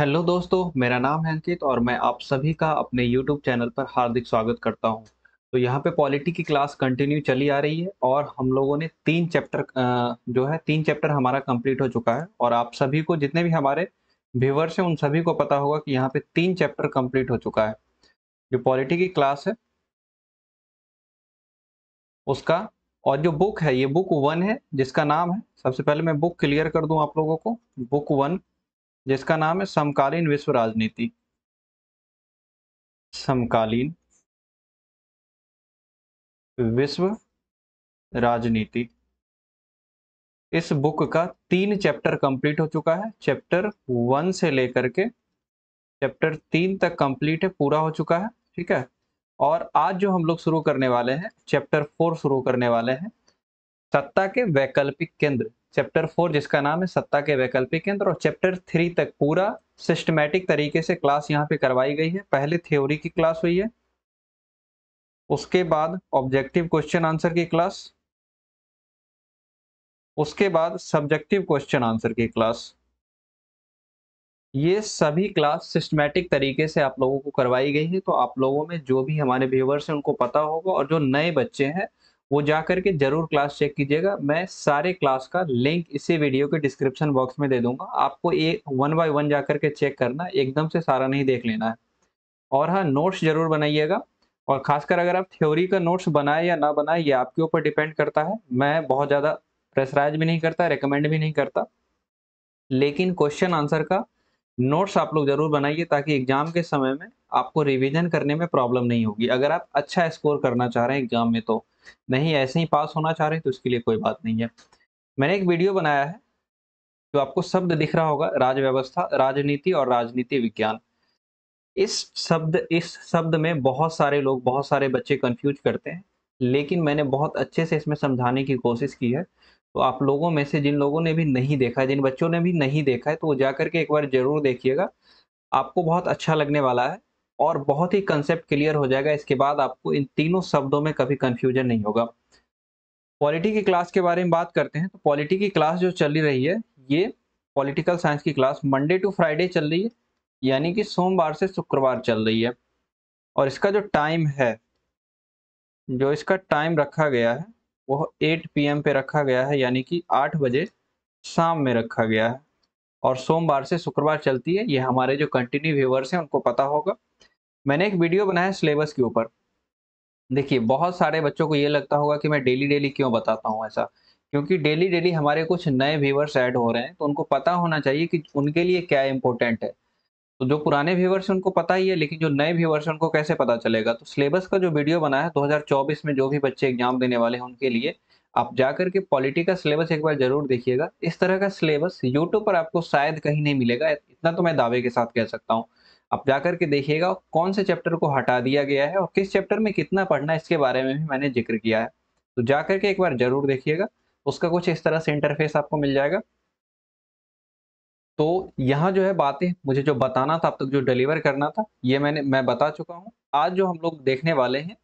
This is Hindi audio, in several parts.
हेलो दोस्तों, मेरा नाम है अंकित और मैं आप सभी का अपने यूट्यूब चैनल पर हार्दिक स्वागत करता हूं। तो यहाँ पे पॉलिटी की क्लास कंटिन्यू चली आ रही है और हम लोगों ने 3 चैप्टर हमारा कंप्लीट हो चुका है और आप सभी को, जितने भी हमारे व्यूवर्स हैं, उन सभी को पता होगा कि यहाँ पे 3 चैप्टर कंप्लीट हो चुका है। जो पॉलिटी की क्लास है उसका, और जो बुक है ये बुक 1 है जिसका नाम है, सबसे पहले मैं बुक क्लियर कर दूं आप लोगों को। बुक 1 जिसका नाम है समकालीन विश्व राजनीति। समकालीन विश्व राजनीति। इस बुक का 3 चैप्टर कंप्लीट हो चुका है। चैप्टर 1 से लेकर के चैप्टर 3 तक कंप्लीट है, पूरा हो चुका है। ठीक है। और आज जो हम लोग शुरू करने वाले हैं, चैप्टर 4 शुरू करने वाले हैं, सत्ता के वैकल्पिक केंद्र। चैप्टर 4 जिसका नाम है सत्ता के वैकल्पिक केंद्र, और चैप्टर 3 तक पूरा सिस्टमैटिक तरीके से क्लास यहाँ पे करवाई गई है। पहले थ्योरी की क्लास हुई है, उसके बाद ऑब्जेक्टिव क्वेश्चन आंसर की क्लास, उसके बाद सब्जेक्टिव क्वेश्चन आंसर की क्लास। ये सभी क्लास सिस्टमैटिक तरीके से आप लोगों को करवाई गई है। तो आप लोगों में जो भी हमारे व्यूवर्स हैं उनको पता होगा, और जो नए बच्चे हैं वो जा करके जरूर क्लास चेक कीजिएगा। मैं सारे क्लास का लिंक इसी वीडियो के डिस्क्रिप्शन बॉक्स में दे दूंगा। आपको ये 1 बाय 1 जा करके चेक करना, एकदम से सारा नहीं देख लेना है। और हाँ, नोट्स जरूर बनाइएगा। और खासकर अगर आप थ्योरी का नोट्स बनाए या ना बनाए, ये आपके ऊपर डिपेंड करता है। मैं बहुत ज़्यादा प्रेशराइज भी नहीं करता, रिकमेंड भी नहीं करता, लेकिन क्वेश्चन आंसर का नोट्स आप लोग जरूर बनाइए, ताकि एग्जाम के समय में आपको रिवीजन करने में प्रॉब्लम नहीं होगी। अगर आप अच्छा स्कोर करना चाह रहे हैं एग्जाम में, तो नहीं ऐसे ही पास होना चाह रहे हैं, तो इसके लिए कोई बात नहीं है। मैंने एक वीडियो बनाया है, जो आपको शब्द दिख रहा होगा, राजव्यवस्था, राजनीति और राजनीति विज्ञान। इस शब्द में बहुत सारे लोग, बहुत सारे बच्चे कंफ्यूज करते हैं, लेकिन मैंने बहुत अच्छे से इसमें समझाने की कोशिश की है। तो आप लोगों में से जिन लोगों ने भी नहीं देखा है, जिन बच्चों ने भी नहीं देखा है, तो वो जाकर के एक बार जरूर देखिएगा। आपको बहुत अच्छा लगने वाला है और बहुत ही कंसेप्ट क्लियर हो जाएगा। इसके बाद आपको इन तीनों शब्दों में कभी कंफ्यूजन नहीं होगा। पॉलिटी की क्लास के बारे में बात करते हैं, तो पॉलिटी की क्लास जो चल रही है, ये पॉलिटिकल साइंस की क्लास मंडे टू फ्राइडे चल रही है, यानी कि सोमवार से शुक्रवार चल रही है। और इसका जो टाइम है, जो इसका टाइम रखा गया है, वो 8 PM पे रखा गया है, यानी कि 8 बजे शाम में रखा गया है। और सोमवार से शुक्रवार चलती है। ये हमारे जो कंटिन्यू व्यूअर्स हैं उनको पता होगा। मैंने एक वीडियो बनाया है सिलेबस के ऊपर। देखिए, बहुत सारे बच्चों को ये लगता होगा कि मैं डेली डेली क्यों बताता हूँ ऐसा, क्योंकि डेली डेली हमारे कुछ नए व्यूअर्स ऐड हो रहे हैं, तो उनको पता होना चाहिए कि उनके लिए क्या इंपॉर्टेंट है। तो जो पुराने व्यूअर्स हैं उनको पता ही है, लेकिन जो नए व्यूअर्स हैं उनको कैसे पता चलेगा। तो सिलेबस का जो वीडियो बना है 2024 में, जो भी बच्चे एग्जाम देने वाले हैं उनके लिए, आप जाकर के पॉलिटी का सिलेबस एक बार जरूर देखिएगा। इस तरह का सिलेबस यूट्यूब पर आपको शायद कहीं नहीं मिलेगा, इतना तो मैं दावे के साथ कह सकता हूँ। आप जाकर के देखिएगा कौन से चैप्टर को हटा दिया गया है और किस चैप्टर में कितना पढ़ना है, इसके बारे में भी मैंने जिक्र किया है। तो जाकर के एक बार जरूर देखिएगा। उसका कुछ इस तरह से इंटरफेस आपको मिल जाएगा। तो यहाँ जो है बातें मुझे जो बताना था, अब तक जो डिलीवर करना था, ये मैं बता चुका हूँ। आज जो हम लोग देखने वाले हैं,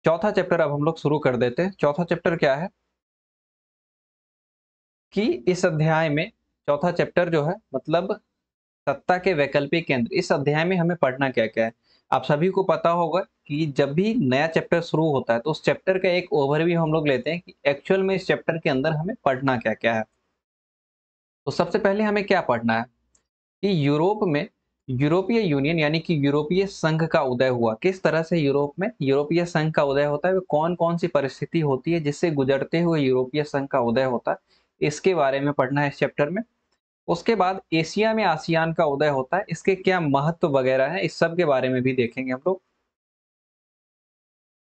चौथा चैप्टर अब हम लोग शुरू कर देते हैं। चौथा चैप्टर क्या है कि इस अध्याय में, चौथा चैप्टर जो है मतलब सत्ता के वैकल्पिक केंद्र, इस अध्याय में हमें पढ़ना क्या क्या है। आप सभी को पता होगा कि जब भी नया चैप्टर शुरू होता है, तो उस चैप्टर का एक ओवरव्यू हम लोग लेते हैं कि एक्चुअल में इस चैप्टर के अंदर हमें पढ़ना क्या क्या है। तो सबसे पहले हमें क्या पढ़ना है कि यूरोप में यूरोपीय यूनियन, यानी कि यूरोपीय संघ का उदय हुआ। किस तरह से यूरोप में यूरोपीय संघ का उदय होता है, वो कौन कौन सी परिस्थिति होती है जिससे गुजरते हुए यूरोपीय संघ का उदय होता है, इसके बारे में पढ़ना है इस चैप्टर में। उसके बाद एशिया में आसियान का उदय होता है, इसके क्या महत्व वगैरह है, इस सब के बारे में भी देखेंगे हम लोग।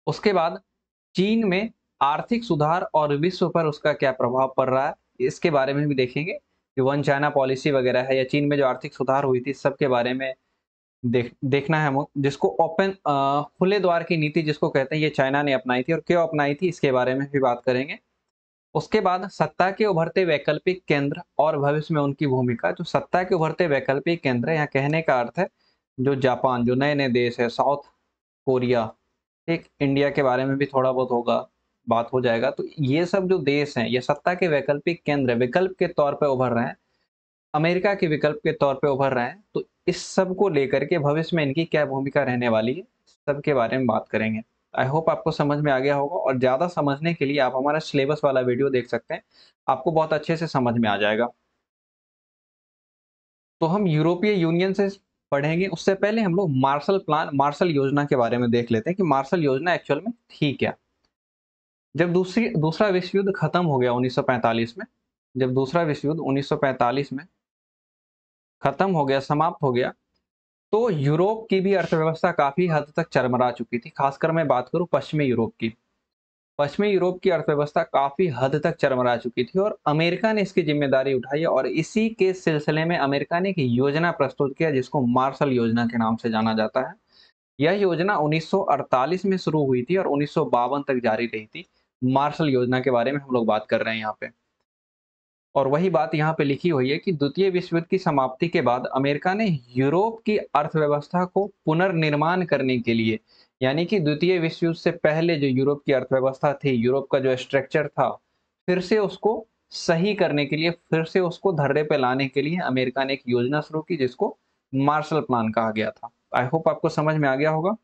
उसके बाद चीन में आर्थिक सुधार और विश्व पर उसका क्या प्रभाव पड़ रहा है, इसके बारे में भी देखेंगे कि वन चाइना पॉलिसी वगैरह है, या चीन में जो आर्थिक सुधार हुई थी, इस सब के बारे में देखना है हमको। जिसको ओपन खुले द्वार की नीति जिसको कहते हैं, ये चाइना ने अपनाई थी, और क्यों अपनाई थी इसके बारे में भी बात करेंगे। उसके बाद सत्ता के उभरते वैकल्पिक केंद्र और भविष्य में उनकी भूमिका। जो सत्ता के उभरते वैकल्पिक केंद्र है, यहाँ कहने का अर्थ है जो जापान, जो नए नए देश है, साउथ कोरिया, ठीक, इंडिया के बारे में भी थोड़ा बहुत होगा, बात हो जाएगा। तो ये सब जो देश हैं, ये सत्ता के वैकल्पिक केंद्र, विकल्प के तौर पे उभर रहे हैं, अमेरिका के विकल्प के तौर पे उभर रहे हैं। तो इस सब को लेकर के भविष्य में इनकी क्या भूमिका रहने वाली है, सब के बारे में बात करेंगे। आई होप आपको समझ में आ गया होगा, और ज़्यादा समझने के लिए आप हमारा सिलेबस वाला वीडियो देख सकते हैं, आपको बहुत अच्छे से समझ में आ जाएगा। तो हम यूरोपीय यूनियन से पढ़ेंगे, उससे पहले हम लोग मार्शल योजना के बारे में देख लेते हैं कि मार्शल योजना एक्चुअल में थी क्या। जब दूसरा विश्व युद्ध खत्म हो गया 1945 में, जब दूसरा विश्व युद्ध 1945 में खत्म हो गया, समाप्त हो गया, तो यूरोप की भी अर्थव्यवस्था काफी हद तक चरमरा चुकी थी। खासकर मैं बात करूं पश्चिमी यूरोप की। पश्चिमी यूरोप की अर्थव्यवस्था काफी हद तक चरमरा चुकी थी और अमेरिका ने इसकी जिम्मेदारी उठाई, और इसी के सिलसिले में अमेरिका ने एक योजना प्रस्तुत किया जिसको मार्शल योजना के नाम से जाना जाता है। यह योजना 1948 में शुरू हुई थी और 1952 तक जारी रही थी। मार्शल योजना के बारे में हम लोग बात कर रहे हैं यहाँ पे। और वही बात यहाँ पे लिखी हुई है कि द्वितीय विश्व युद्ध की समाप्ति के बाद अमेरिका ने यूरोप की अर्थव्यवस्था को पुनर्निर्माण करने के लिए, यानी कि द्वितीय विश्व युद्ध से पहले जो यूरोप की अर्थव्यवस्था थी, यूरोप का जो स्ट्रक्चर था, फिर से उसको सही करने के लिए, फिर से उसको धर्रे पे लाने के लिए अमेरिका ने एक योजना शुरू की जिसको मार्शल प्लान कहा गया था। आई होप आपको समझ में आ गया होगा।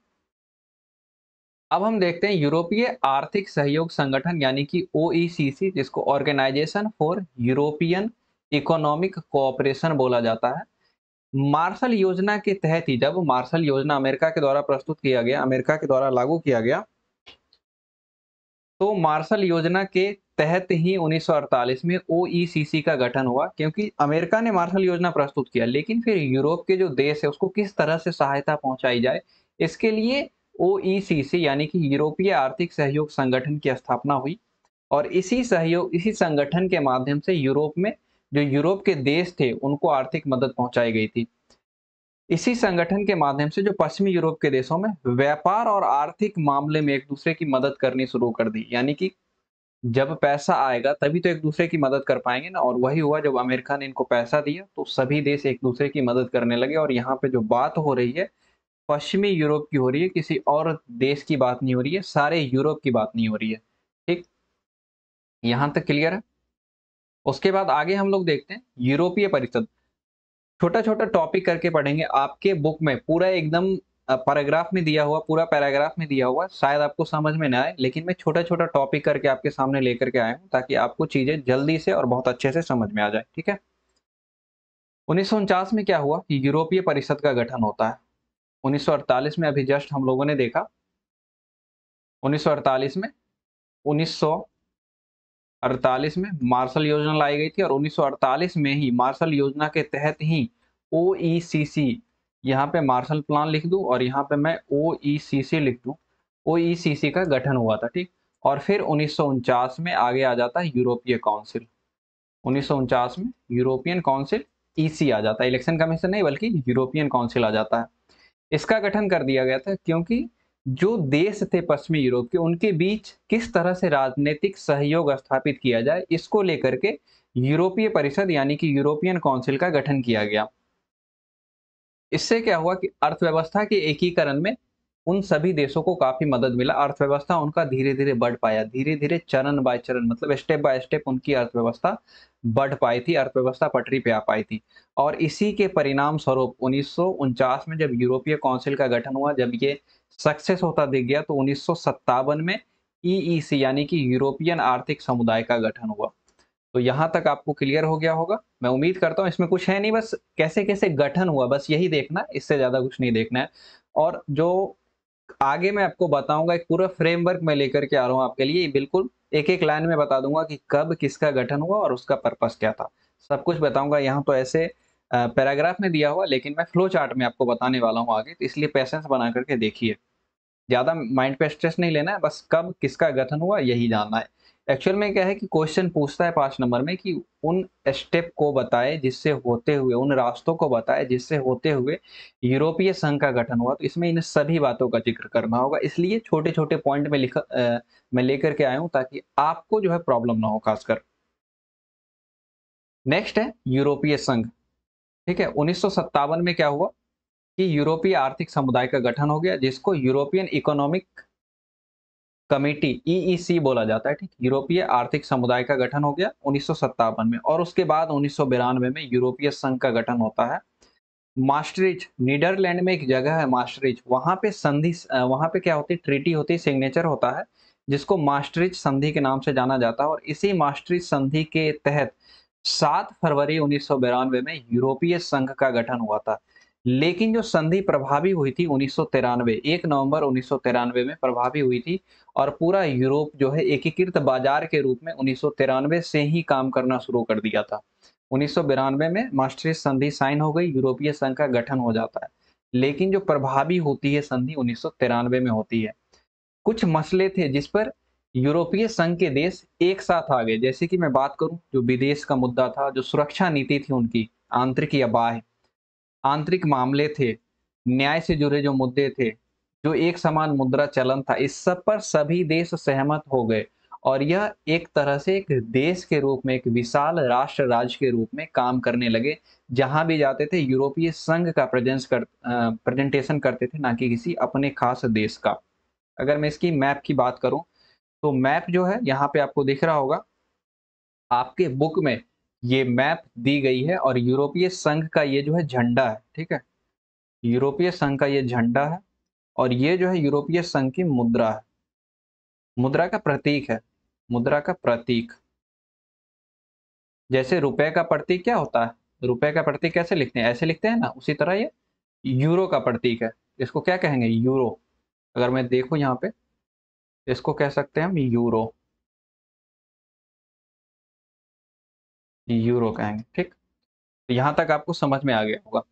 अब हम देखते हैं यूरोपीय आर्थिक सहयोग संगठन यानी कि ओईसीसी, जिसको organisation for European economic cooperation बोला जाता है। मार्शल योजना के तहत ही, जब मार्शल योजना अमेरिका के द्वारा प्रस्तुत किया गया, अमेरिका के द्वारा लागू किया गया, तो मार्शल योजना के तहत ही 1948 में ओईसीसी का गठन हुआ, क्योंकि अमेरिका ने मार्शल योजना प्रस्तुत किया, लेकिन फिर यूरोप के जो देश है उसको किस तरह से सहायता पहुंचाई जाए, इसके लिए ओईसीसी यानी कि यूरोपीय आर्थिक सहयोग संगठन की स्थापना हुई। और इसी संगठन के माध्यम से यूरोप में जो यूरोप के देश थे उनको आर्थिक मदद पहुंचाई गई थी। इसी संगठन के माध्यम से जो पश्चिमी यूरोप के देशों में व्यापार और आर्थिक मामले में एक दूसरे की मदद करनी शुरू कर दी, यानी कि जब पैसा आएगा तभी तो एक दूसरे की मदद कर पाएंगे ना। और वही हुआ, जब अमेरिका ने इनको पैसा दिया तो सभी देश एक दूसरे की मदद करने लगे। और यहाँ पे जो बात हो रही है पश्चिमी यूरोप की हो रही है, किसी और देश की बात नहीं हो रही है, सारे यूरोप की बात नहीं हो रही है। ठीक, यहाँ तक क्लियर है। उसके बाद आगे हम लोग देखते हैं यूरोपीय परिषद। छोटा छोटा टॉपिक करके पढ़ेंगे, आपके बुक में पूरा एकदम पैराग्राफ में दिया हुआ, पूरा पैराग्राफ में दिया हुआ, शायद आपको समझ में ना आए, लेकिन मैं छोटा छोटा टॉपिक करके आपके सामने लेकर के आया हूँ ताकि आपको चीजें जल्दी से और बहुत अच्छे से समझ में आ जाए। ठीक है। 1949 में क्या हुआ कि यूरोपीय परिषद का गठन होता है। 1948 में अभी जस्ट हम लोगों ने देखा, 1948 में 1948 में मार्शल योजना लाई गई थी, और 1948 में ही मार्शल योजना के तहत ही ओईसीसी, यहाँ पे मार्शल प्लान लिख दूं और यहाँ पे मैं ओईसीसी लिख दूं, ओईसीसी का गठन हुआ था। ठीक। और फिर 1949 में आगे आ जाता है यूरोपीय काउंसिल। 1949 में यूरोपियन काउंसिल, ईसी आ जाता है, इलेक्शन कमीशन नहीं बल्कि यूरोपियन काउंसिल आ जाता है। इसका गठन कर दिया गया था क्योंकि जो देश थे पश्चिमी यूरोप के, उनके बीच किस तरह से राजनीतिक सहयोग स्थापित किया जाए, इसको लेकर के यूरोपीय परिषद यानी कि यूरोपियन काउंसिल का गठन किया गया। इससे क्या हुआ कि अर्थव्यवस्था के एकीकरण में उन सभी देशों को काफी मदद मिला। अर्थव्यवस्था उनका धीरे धीरे बढ़ पाया, धीरे धीरे चरण बाय चरण, मतलब स्टेप बाय स्टेप उनकी अर्थव्यवस्था बढ़ पाई थी, अर्थव्यवस्था पटरी पे आ पाई थी। और इसी के परिणाम स्वरूप 1949 में जब यूरोपीय काउंसिल का गठन हुआ, जब ये सक्सेस होता दिख गया, तो 1957 में ईईसी यानी कि यूरोपियन आर्थिक समुदाय का गठन हुआ। तो यहाँ तक आपको क्लियर हो गया होगा, मैं उम्मीद करता हूँ। इसमें कुछ है नहीं, बस कैसे कैसे गठन हुआ बस यही देखना है, इससे ज्यादा कुछ नहीं देखना है। और जो आगे मैं आपको बताऊंगा, एक पूरा फ्रेमवर्क मैं लेकर के आ रहा हूँ आपके लिए, बिल्कुल एक एक लाइन में बता दूंगा कि कब किसका गठन हुआ और उसका पर्पस क्या था, सब कुछ बताऊंगा। यहाँ तो ऐसे पैराग्राफ में दिया हुआ, लेकिन मैं फ्लो चार्ट में आपको बताने वाला हूँ आगे, तो इसलिए पेशेंस बना करके देखिए। ज्यादा माइंड पे स्ट्रेस नहीं लेना है, बस कब किसका गठन हुआ यही जानना है। एक्चुअल में क्या है कि क्वेश्चन पूछता है 5 नंबर में कि उन स्टेप को बताए जिससे होते हुए, उन रास्तों को बताए जिससे होते हुए यूरोपीय संघ का गठन हुआ। तो इसमें इन सभी बातों का जिक्र करना होगा, इसलिए छोटे छोटे पॉइंट में मैं लेकर के आया हूं ताकि आपको जो है प्रॉब्लम ना हो खासकर। नेक्स्ट है यूरोपीय संघ। ठीक है। 1957 में क्या हुआ कि यूरोपीय आर्थिक समुदाय का गठन हो गया, जिसको यूरोपियन इकोनॉमिक कमेटी ईईसी बोला जाता है। ठीक, यूरोपीय आर्थिक समुदाय का गठन हो गया 1957 में, और उसके बाद 1992 में यूरोपीय संघ का गठन होता है। मास्ट्रिच, नीदरलैंड में एक जगह है मास्ट्रिच, वहाँ पे क्या होती है, ट्रीटी होती है, सिग्नेचर होता है, जिसको मास्ट्रिच संधि के नाम से जाना जाता है और इसी मास्ट्रिच संधि के तहत 7 फरवरी 1992 में यूरोपीय संघ का गठन हुआ था। लेकिन जो संधि प्रभावी हुई थी 1993, 1 नवंबर 1993 में प्रभावी हुई थी और पूरा यूरोप जो है एकीकृत बाजार के रूप में 1993 से ही काम करना शुरू कर दिया था। 1992 में maastricht संधि साइन हो गई, यूरोपीय संघ का गठन हो जाता है। लेकिन जो प्रभावी होती है संधि 1993 में होती है। कुछ मसले थे जिस पर यूरोपीय संघ के देश एक साथ आ गए। जैसे कि मैं बात करूं, जो विदेश का मुद्दा था, जो सुरक्षा नीति थी उनकी, आंतरिक या बाह्य, आंतरिक मामले थे, न्याय से जुड़े जो मुद्दे थे, जो एक समान मुद्रा चलन था, इस सब पर सभी देश सहमत हो गए और यह एक तरह से एक देश के रूप में, एक विशाल राष्ट्र राज्य के रूप में काम करने लगे। जहां भी जाते थे यूरोपीय संघ का प्रेजेंटेशन करते थे, ना कि किसी अपने खास देश का। अगर मैं इसकी मैप की बात करूं, तो मैप जो है यहाँ पे आपको दिख रहा होगा, आपके बुक में ये मैप दी गई है और यूरोपीय संघ का ये जो है झंडा है, ठीक है। यूरोपीय संघ का ये झंडा है और ये जो है यूरोपीय संघ की मुद्रा है, मुद्रा का प्रतीक है, मुद्रा का प्रतीक। जैसे रुपए का प्रतीक क्या होता है, रुपए का प्रतीक कैसे लिखते हैं, ऐसे लिखते हैं ना, उसी तरह ये यूरो का प्रतीक है। इसको क्या कहेंगे, यूरो। अगर मैं देखूं यहाँ पे, इसको कह सकते हैं हम यूरो, यूरो कहेंगे, ठीक। तो यहाँ तक आपको समझ में आ गया होगा।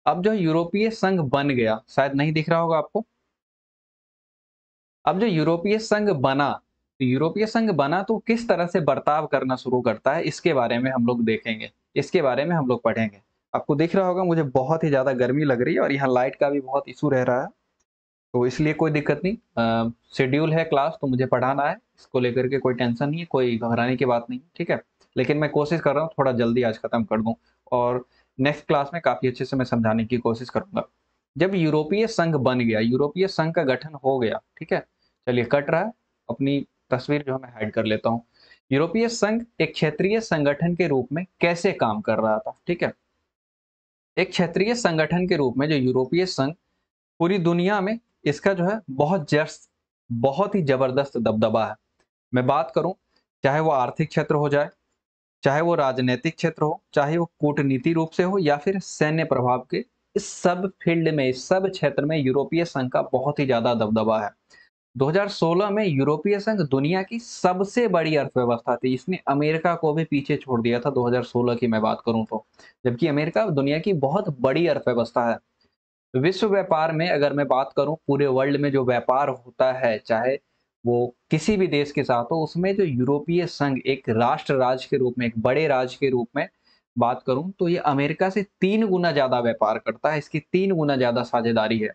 अब जो यूरोपीय संघ बन गया, शायद नहीं दिख रहा होगा आपको। अब जो यूरोपीय संघ बना, तो यूरोपीय संघ बना तो किस तरह से बर्ताव करना शुरू करता है, इसके बारे में हम लोग देखेंगे, इसके बारे में हम लोग पढ़ेंगे। आपको दिख रहा होगा मुझे बहुत ही ज्यादा गर्मी लग रही है और यहाँ लाइट का भी बहुत इशू रह रहा है, तो इसलिए कोई दिक्कत नहीं। शेड्यूल है क्लास, तो मुझे पढ़ाना है, इसको लेकर के कोई टेंशन नहीं है, कोई घबराने की बात नहीं, ठीक है। लेकिन मैं कोशिश कर रहा हूँ थोड़ा जल्दी आज खत्म कर दूं और नेक्स्ट क्लास में काफी अच्छे से मैं समझाने की कोशिश करूंगा। जब यूरोपीय संघ बन गया, यूरोपीय संघ का गठन हो गया, ठीक है। चलिए, कट रहा है, अपनी तस्वीर जो है मैं हाइड कर लेता हूँ। यूरोपीय संघ एक क्षेत्रीय संगठन के रूप में कैसे काम कर रहा था, ठीक है। एक क्षेत्रीय संगठन के रूप में जो यूरोपीय संघ पूरी दुनिया में, इसका जो है बहुत ही जबरदस्त दबदबा है। मैं बात करूं, चाहे वो आर्थिक क्षेत्र हो जाए, चाहे वो राजनीतिक क्षेत्र हो, चाहे वो कूटनीति रूप से हो या फिर सैन्य प्रभाव के, इस सब फील्ड में, इस सब क्षेत्र में यूरोपीय संघ का बहुत ही ज्यादा दबदबा है। 2016 में यूरोपीय संघ दुनिया की सबसे बड़ी अर्थव्यवस्था थी। इसने अमेरिका को भी पीछे छोड़ दिया था 2016 की मैं बात करूं तो, जबकि अमेरिका दुनिया की बहुत बड़ी अर्थव्यवस्था है। विश्व व्यापार में अगर मैं बात करूं, पूरे वर्ल्ड में जो व्यापार होता है, चाहे वो किसी भी देश के साथ हो, उसमें जो यूरोपीय संघ एक राष्ट्र राज्य के रूप में, एक बड़े राज्य के रूप में बात करूं, तो ये अमेरिका से 3 गुना ज्यादा व्यापार करता है, इसकी 3 गुना ज्यादा साझेदारी है।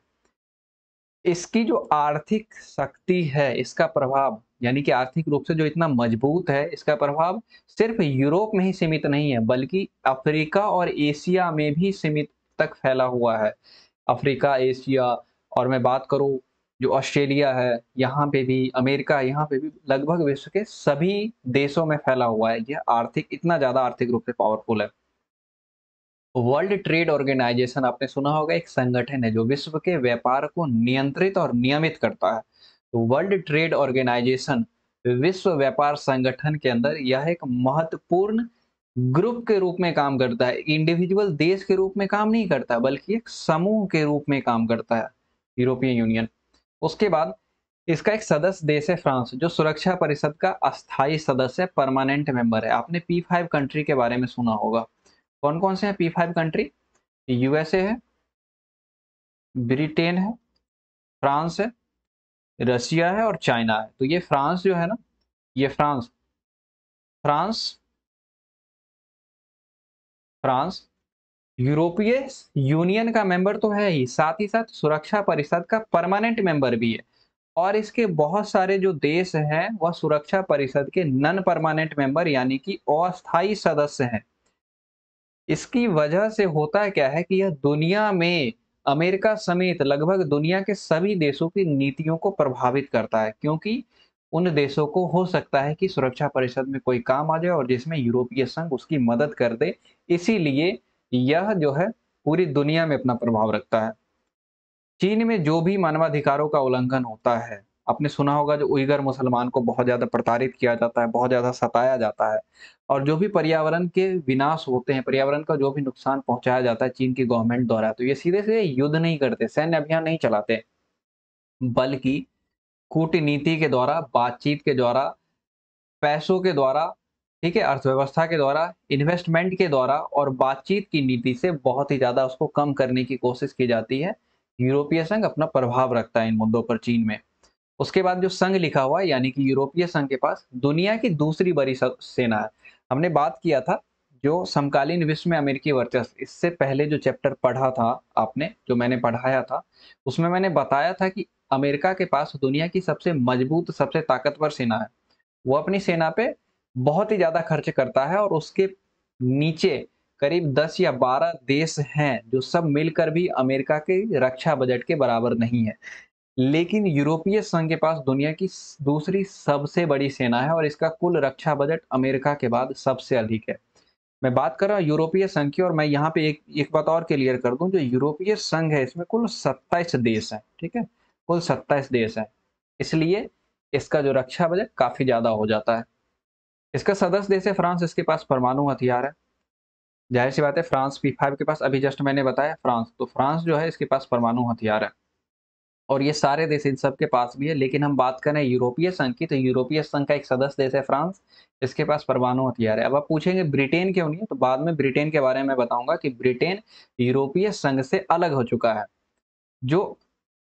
इसकी जो आर्थिक शक्ति है, इसका प्रभाव, यानी कि आर्थिक रूप से जो इतना मजबूत है, इसका प्रभाव सिर्फ यूरोप में ही सीमित नहीं है, बल्कि अफ्रीका और एशिया में भी सीमित तक फैला हुआ है। अफ्रीका, एशिया, और मैं बात करूं जो ऑस्ट्रेलिया है, यहाँ पे भी, अमेरिका, यहाँ पे भी, लगभग विश्व के सभी देशों में फैला हुआ है। यह आर्थिक, इतना ज्यादा आर्थिक रूप से पावरफुल है। वर्ल्ड ट्रेड ऑर्गेनाइजेशन आपने सुना होगा, एक संगठन है जो विश्व के व्यापार को नियंत्रित और नियमित करता है। तो वर्ल्ड ट्रेड ऑर्गेनाइजेशन, विश्व व्यापार संगठन के अंदर यह एक महत्वपूर्ण ग्रुप के रूप में काम करता है। इंडिविजुअल देश के रूप में काम नहीं करता, बल्कि एक समूह के रूप में काम करता है, यूरोपियन यूनियन। उसके बाद इसका एक सदस्य देश है फ्रांस, जो सुरक्षा परिषद का अस्थायी सदस्य, परमानेंट मेंबर है। आपने P5 कंट्री के बारे में सुना होगा। कौन कौन से हैं P5 कंट्री? यूएसए है, ब्रिटेन है, फ्रांस है, रशिया है और चाइना है। तो ये फ्रांस जो है ना, ये फ्रांस फ्रांस फ्रांस यूरोपीय यूनियन का मेंबर तो है ही, साथ ही साथ सुरक्षा परिषद का परमानेंट मेंबर भी है। और इसके बहुत सारे जो देश हैं, वह सुरक्षा परिषद के नॉन परमानेंट मेंबर, यानी कि अस्थायी सदस्य हैं। इसकी वजह से होता है क्या है कि यह दुनिया में अमेरिका समेत लगभग दुनिया के सभी देशों की नीतियों को प्रभावित करता है, क्योंकि उन देशों को हो सकता है कि सुरक्षा परिषद में कोई काम आ जाए और जिसमें यूरोपीय संघ उसकी मदद कर दे। इसीलिए यह जो है पूरी दुनिया में अपना प्रभाव रखता है। चीन में जो भी मानवाधिकारों का उल्लंघन होता है, आपने सुना होगा जो उइगर मुसलमान को बहुत ज़्यादा प्रताड़ित किया जाता है, बहुत ज़्यादा सताया जाता है और जो भी पर्यावरण के विनाश होते हैं, पर्यावरण का जो भी नुकसान पहुँचाया जाता है चीन की गवर्नमेंट द्वारा, तो ये सीधे-सीधे युद्ध नहीं करते, सैन्य अभियान नहीं चलाते, बल्कि कूटनीति के द्वारा, बातचीत के द्वारा, पैसों के द्वारा, ठीक है, अर्थव्यवस्था के द्वारा, इन्वेस्टमेंट के द्वारा और बातचीत की नीति से बहुत ही ज़्यादा उसको कम करने की कोशिश की जाती है। यूरोपीय संघ अपना प्रभाव रखता है इन मुद्दों पर चीन में। उसके बाद जो संघ लिखा हुआ है यानी कि यूरोपीय संघ के पास दुनिया की दूसरी बड़ी सेना है। हमने बात किया था जो समकालीन विश्व में अमेरिकी वर्चस्व, इससे पहले जो चैप्टर पढ़ा था आपने, जो मैंने पढ़ाया था, उसमें मैंने बताया था कि अमेरिका के पास दुनिया की सबसे मजबूत, सबसे ताकतवर सेना है। वो अपनी सेना पे बहुत ही ज़्यादा खर्च करता है और उसके नीचे करीब 10 या 12 देश हैं, जो सब मिलकर भी अमेरिका के रक्षा बजट के बराबर नहीं है। लेकिन यूरोपीय संघ के पास दुनिया की दूसरी सबसे बड़ी सेना है और इसका कुल रक्षा बजट अमेरिका के बाद सबसे अधिक है। मैं बात कर रहा हूँ यूरोपीय संघ की और मैं यहाँ पे एक बात और क्लियर कर दूं, जो यूरोपीय संघ है इसमें कुल 27 देश हैं, ठीक है? कुल 27 देश हैं। इसलिए इसका जो रक्षा बजट काफ़ी ज़्यादा हो जाता है। इसका सदस्य देश है फ्रांस, इसके पास परमाणु हथियार है। ज़ाहिर-सी बात है फ्रांस P5 के पास, अभी जस्ट मैंने बताया फ्रांस, तो फ्रांस जो है इसके पास परमाणु हथियार है। और ये सारे देश इन सब के पास भी है, लेकिन हम बात करें यूरोपीय संघ की, तो यूरोपीय संघ का एक सदस्य देश है फ्रांस, इसके पास परमाणु हथियार है। अब आप पूछेंगे ब्रिटेन क्यों नहीं है? तो बाद में ब्रिटेन के बारे में बताऊँगा कि ब्रिटेन यूरोपीय संघ से अलग हो चुका है। जो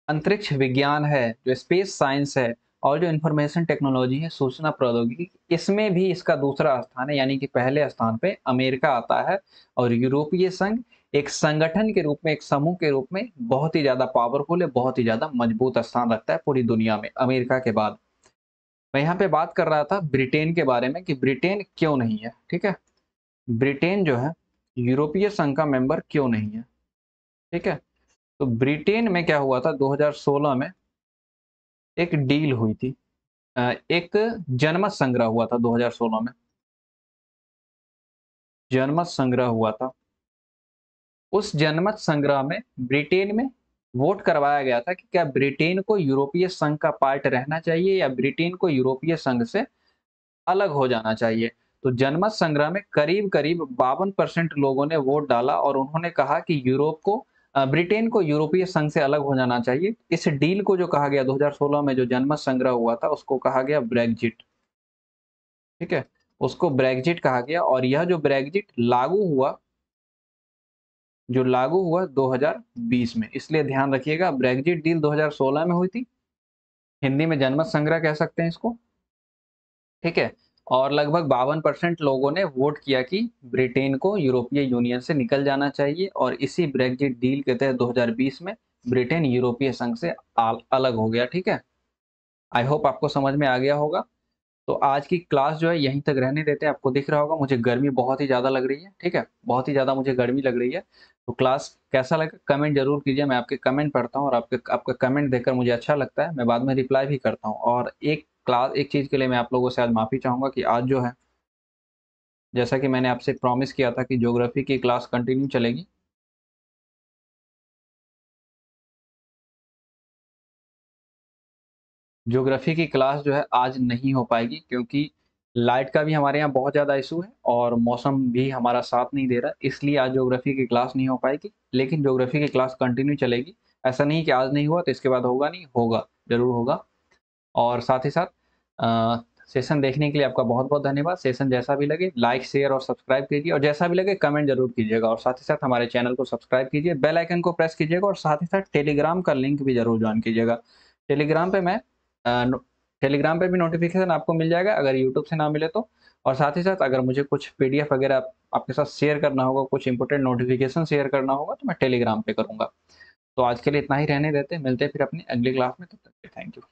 अंतरिक्ष विज्ञान है, जो स्पेस साइंस है और जो इन्फॉर्मेशन टेक्नोलॉजी है, सूचना प्रौद्योगिकी, इसमें भी इसका दूसरा स्थान है, यानी कि पहले स्थान पे अमेरिका आता है और यूरोपीय संघ एक संगठन के रूप में, एक समूह के रूप में बहुत ही ज़्यादा पावरफुल है, बहुत ही ज़्यादा मजबूत स्थान रखता है पूरी दुनिया में, अमेरिका के बाद। मैं यहाँ पे बात कर रहा था ब्रिटेन के बारे में कि ब्रिटेन क्यों नहीं है, ठीक है? ब्रिटेन जो है, यूरोपीय संघ का मेंबर क्यों नहीं है, ठीक है? तो ब्रिटेन में क्या हुआ था 2016 में एक डील हुई थी। एक जनमत संग्रह हुआ था 2016 में, जनमत संग्रह हुआ था। उस जनमत संग्रह में ब्रिटेन में वोट करवाया गया था कि क्या ब्रिटेन को यूरोपीय संघ का पार्ट रहना चाहिए या ब्रिटेन को यूरोपीय संघ से अलग हो जाना चाहिए। तो जनमत संग्रह में करीब-करीब 52% लोगों ने वोट डाला और उन्होंने कहा कि ब्रिटेन को यूरोपीय संघ से अलग हो जाना चाहिए। इस डील को जो कहा गया 2016 में जो जनमत संग्रह हुआ था, उसको कहा गया ब्रेक्जिट, ठीक है? उसको ब्रेक्जिट कहा गया और यह जो ब्रेक्जिट लागू हुआ 2020 में। इसलिए ध्यान रखिएगा ब्रेक्जिट डील 2016 में हुई थी। हिंदी में जनमत संग्रह कह सकते हैं इसको, ठीक है? और लगभग 52% लोगों ने वोट किया कि ब्रिटेन को यूरोपीय यूनियन से निकल जाना चाहिए और इसी ब्रेक्जिट डील के तहत 2020 में ब्रिटेन यूरोपीय संघ से अलग हो गया, ठीक है? आई होप आपको समझ में आ गया होगा। तो आज की क्लास जो है यहीं तक रहने देते हैं। आपको दिख रहा होगा मुझे गर्मी बहुत ही ज़्यादा लग रही है, ठीक है? बहुत ही ज़्यादा मुझे गर्मी लग रही है। तो क्लास कैसा लगा कमेंट ज़रूर कीजिए। मैं आपके कमेंट पढ़ता हूँ और आपका कमेंट देखकर मुझे अच्छा लगता है। मैं बाद में रिप्लाई भी करता हूँ और एक चीज़ के लिए मैं आप लोगों से आज माफ़ी चाहूँगा कि आज जो है, जैसा कि मैंने आपसे प्रॉमिस किया था कि ज्योग्राफी की क्लास कंटिन्यू चलेगी। ज्योग्राफी की क्लास जो है आज नहीं हो पाएगी क्योंकि लाइट का भी हमारे यहाँ बहुत ज़्यादा इशू है और मौसम भी हमारा साथ नहीं दे रहा, इसलिए आज ज्योग्राफी की क्लास नहीं हो पाएगी। लेकिन ज्योग्राफी की क्लास कंटिन्यू चलेगी। ऐसा नहीं कि आज नहीं हुआ तो इसके बाद होगा नहीं, होगा, ज़रूर होगा। और साथ ही साथ सेशन देखने के लिए आपका बहुत-बहुत धन्यवाद। सेशन जैसा भी लगे लाइक, शेयर और सब्सक्राइब कीजिए और जैसा भी लगे कमेंट ज़रूर कीजिएगा और साथ ही साथ हमारे चैनल को सब्सक्राइब कीजिए, बेल आइकन को प्रेस कीजिएगा और साथ ही साथ टेलीग्राम का लिंक भी ज़रूर जॉइन कीजिएगा। टेलीग्राम पे मैं अ, नो टेलीग्राम पे भी नोटिफ़िकेशन आपको मिल जाएगा अगर यूट्यूब से ना मिले तो। और साथ ही साथ अगर मुझे कुछ पीडीएफ वगैरह आपके साथ शेयर करना होगा, कुछ इम्पोर्टेंट नोटिफ़िकेशन शेयर करना होगा तो मैं टेलीग्राम पे करूँगा। तो आज के लिए इतना ही रहने देते हैं, मिलते हैं फिर अपनी अगली क्लास में, तब तक के लिए थैंक यू।